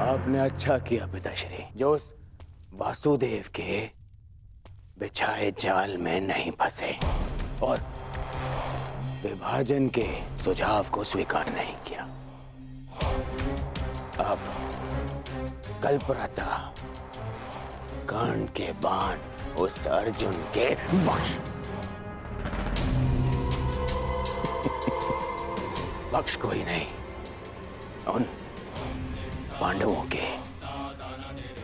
आपने अच्छा किया पिताश्री, जो उस वासुदेव के बिछाए जाल में नहीं फंसे और विभाजन के सुझाव को स्वीकार नहीं किया। अब कल प्रातः कर्ण के बाण उस अर्जुन के बख्श बख्श कोई नहीं, उन पांडवों के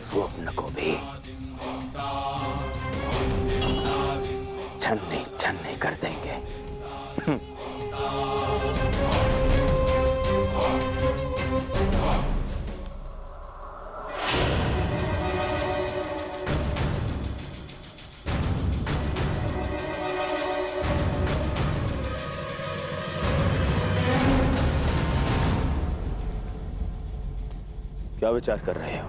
स्वप्न को भी छन्नी छन्नी कर देंगे। क्या विचार कर रहे हो?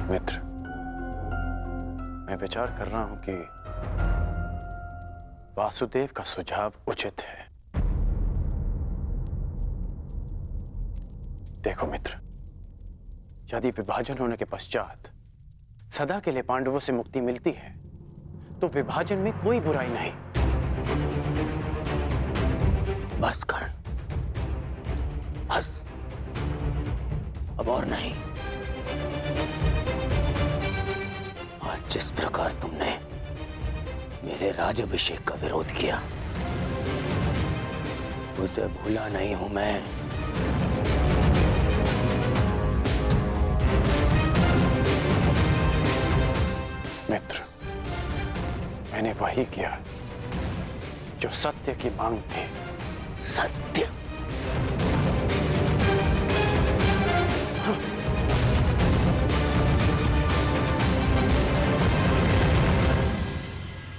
मित्र, मैं विचार कर रहा हूं कि वासुदेव का सुझाव उचित है। देखो मित्र, यदि विभाजन होने के पश्चात सदा के लिए पांडवों से मुक्ति मिलती है तो विभाजन में कोई बुराई नहीं। बस कर्ण, बस, अब और नहीं। आज जिस प्रकार तुमने मेरे राज्याभिषेक का विरोध किया, उसे भूला नहीं हूं मैं। मित्र, मैंने वही किया जो सत्य की मांग थी। सत्य? हाँ।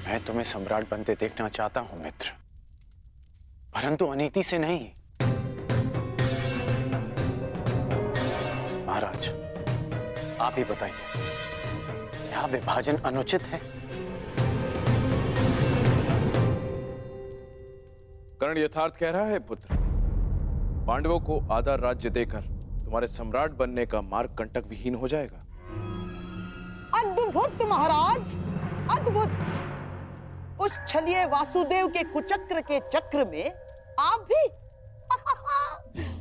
मैं तुम्हें सम्राट बनते देखना चाहता हूं मित्र, परंतु अनीति से नहीं। महाराज, आप ही बताइए, क्या विभाजन अनुचित है? कर्ण यथार्थ कह रहा है पुत्र। पांडवों को आधा राज्य देकर तुम्हारे सम्राट बनने का मार्ग कंटक विहीन हो जाएगा। अद्भुत महाराज, अद्भुत। उस छलिए वासुदेव के कुचक्र के चक्र में आप भी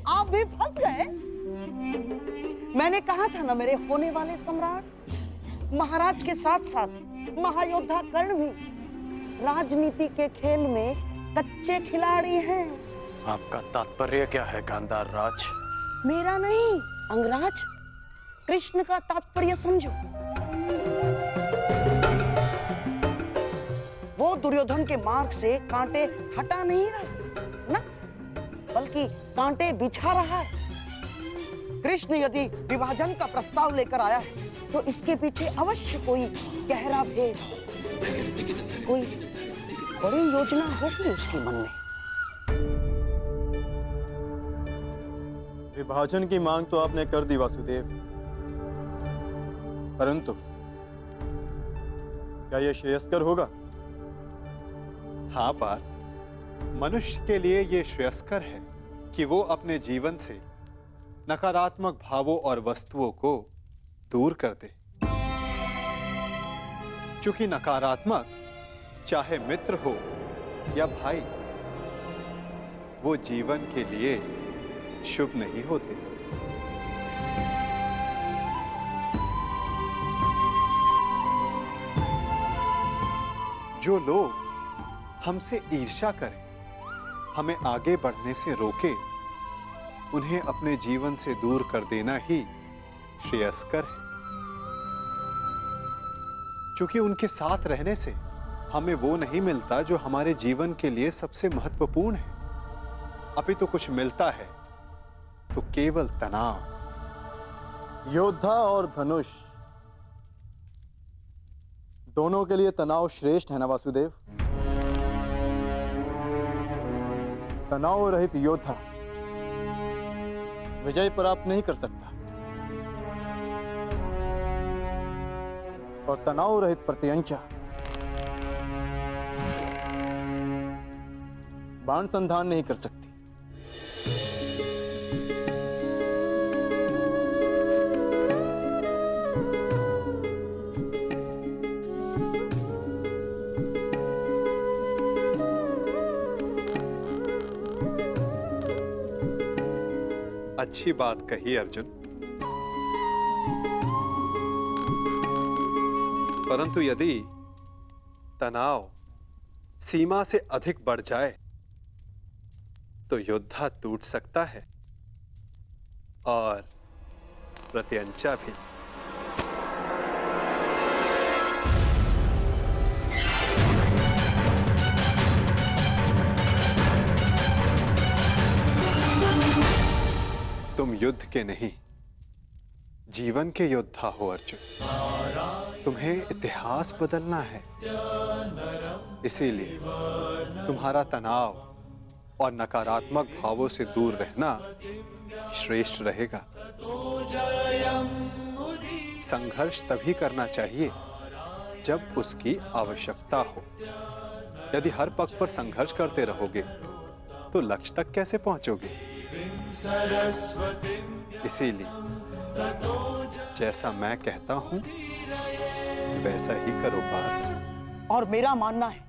आप भी फंस गए। मैंने कहा था ना, मेरे होने वाले सम्राट महाराज के साथ साथ महायोद्धा कर्ण भी राजनीति के खेल में कच्चे खिलाड़ी हैं। आपका तात्पर्य क्या है गांधार राज? मेरा नहीं, अंगराज, कृष्ण का तात्पर्य समझो। वो दुर्योधन के मार्ग से कांटे हटा नहीं रहा ना, बल्कि कांटे बिछा रहा है। कृष्ण यदि विभाजन का प्रस्ताव लेकर आया है तो इसके पीछे अवश्य कोई गहरा भेद, कोई बड़ी योजना होगी उसके मन में। विभाजन की मांग तो आपने कर दी वासुदेव, परंतु क्या यह श्रेयस्कर होगा? हाँ पार्थ, मनुष्य के लिए यह श्रेयस्कर है कि वो अपने जीवन से नकारात्मक भावों और वस्तुओं को दूर कर दे। चूंकि नकारात्मक, चाहे मित्र हो या भाई, वो जीवन के लिए शुभ नहीं होते। जो लोग हमसे ईर्ष्या करें, हमें आगे बढ़ने से रोके, उन्हें अपने जीवन से दूर कर देना ही श्रेयस्कर है। क्योंकि उनके साथ रहने से हमें वो नहीं मिलता जो हमारे जीवन के लिए सबसे महत्वपूर्ण है, अभी तो कुछ मिलता है तो केवल तनाव। योद्धा और धनुष दोनों के लिए तनाव श्रेष्ठ है ना वासुदेव? तनाव रहित योद्धा विजय प्राप्त नहीं कर सकता और तनाव रहित प्रत्यंचा बाण संधान नहीं कर सकती। अच्छी बात कही अर्जुन, परंतु यदि तनाव सीमा से अधिक बढ़ जाए तो योद्धा टूट सकता है और प्रत्यंचा भी। तुम युद्ध के नहीं, जीवन के योद्धा हो अर्जुन। तुम्हें इतिहास बदलना है, इसीलिए तुम्हारा तनाव और नकारात्मक भावों से दूर रहना श्रेष्ठ रहेगा। संघर्ष तभी करना चाहिए जब उसकी आवश्यकता हो। यदि हर पक्ष पर संघर्ष करते रहोगे तो लक्ष्य तक कैसे पहुंचोगे? इसीलिए जैसा मैं कहता हूं वैसा ही करो पार्थ। और मेरा मानना है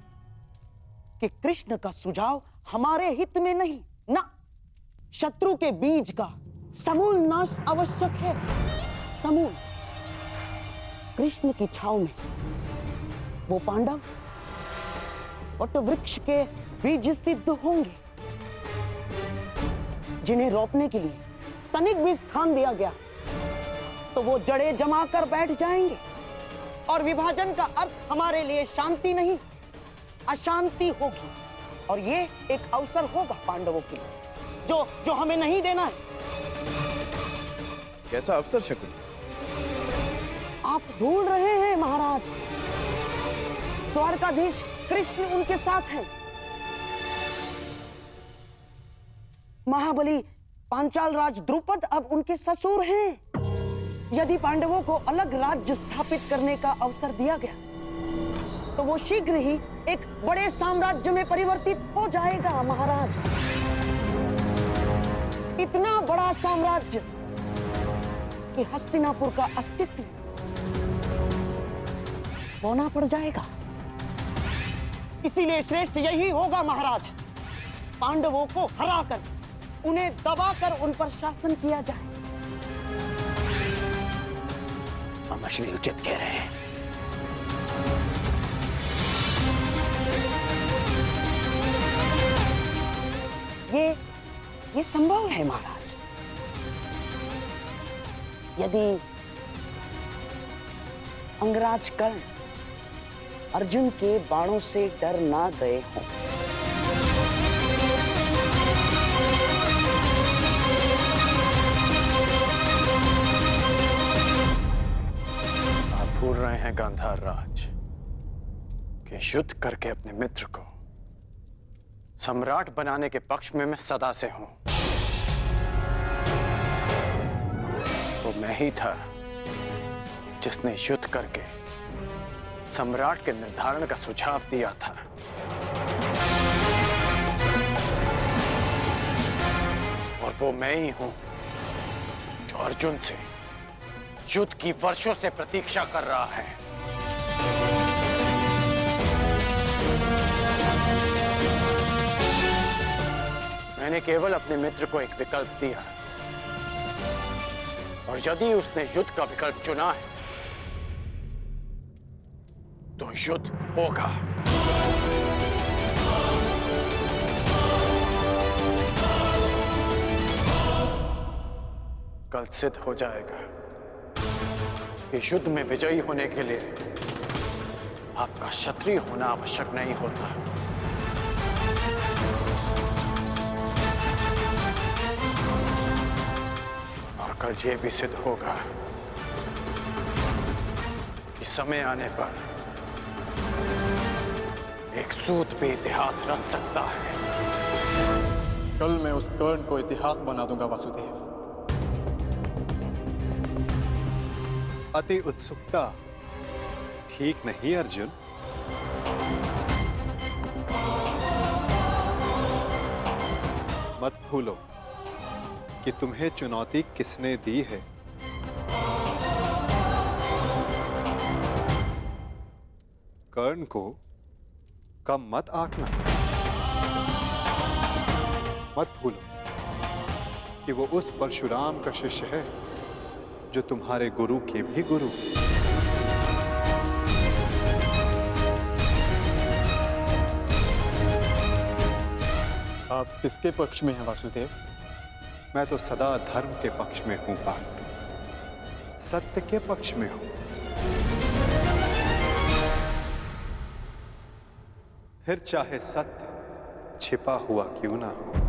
कि कृष्ण का सुझाव हमारे हित में नहीं, ना, शत्रु के बीज का समूल नाश आवश्यक है। समूल। कृष्ण की छाव में वो पांडव वट वृक्ष के बीज सिद्ध होंगे जिन्हें रोपने के लिए तनिक भी स्थान दिया गया तो वो जड़ें जमा कर बैठ जाएंगे। और विभाजन का अर्थ हमारे लिए शांति नहीं, अशांति होगी। और ये एक अवसर होगा पांडवों के लिए जो हमें नहीं देना है। कैसा अवसर शकुनी? आप भूल रहे हैं महाराज, द्वारकाधीश कृष्ण उनके साथ हैं। महाबली पांचाल राज द्रुपद अब उनके ससुर हैं। यदि पांडवों को अलग राज्य स्थापित करने का अवसर दिया गया तो वो शीघ्र ही एक बड़े साम्राज्य में परिवर्तित हो जाएगा महाराज। इतना बड़ा साम्राज्य कि हस्तिनापुर का अस्तित्व होना पड़ जाएगा। इसीलिए श्रेष्ठ यही होगा महाराज, पांडवों को हराकर, उन्हें दबाकर उन पर शासन किया जाए। हम मछली उचित कह रहे हैं। ये संभव है महाराज, यदि अंगराज कर्ण अर्जुन के बाणों से डर ना गए हों। आप भूल रहे हैं गांधार राज कि युद्ध करके अपने मित्र को सम्राट बनाने के पक्ष में मैं सदा से हूं। वो मैं ही था जिसने युद्ध करके सम्राट के निर्धारण का सुझाव दिया था। और वो मैं ही हूं जो अर्जुन से युद्ध की वर्षों से प्रतीक्षा कर रहा है। मैंने केवल अपने मित्र को एक विकल्प दिया, और यदि उसने युद्ध का विकल्प चुना है तो युद्ध होगा। कल सिद्ध हो जाएगा कि युद्ध में विजयी होने के लिए आपका क्षत्रिय होना आवश्यक नहीं होता। और कल ये भी सिद्ध होगा कि समय आने पर एक सूत भी इतिहास रच सकता है। कल मैं उस कर्ण को इतिहास बना दूंगा वासुदेव। अति उत्सुकता ठीक नहीं अर्जुन। मत भूलो कि तुम्हें चुनौती किसने दी है। कर्ण को कम मत आंकना। मत भूलो कि वो उस परशुराम का शिष्य है जो तुम्हारे गुरु के भी गुरु। आप किसके पक्ष में हैं वासुदेव? मैं तो सदा धर्म के पक्ष में हूं पार्थ, सत्य के पक्ष में हूं। फिर चाहे सत्य छिपा हुआ क्यों ना हो।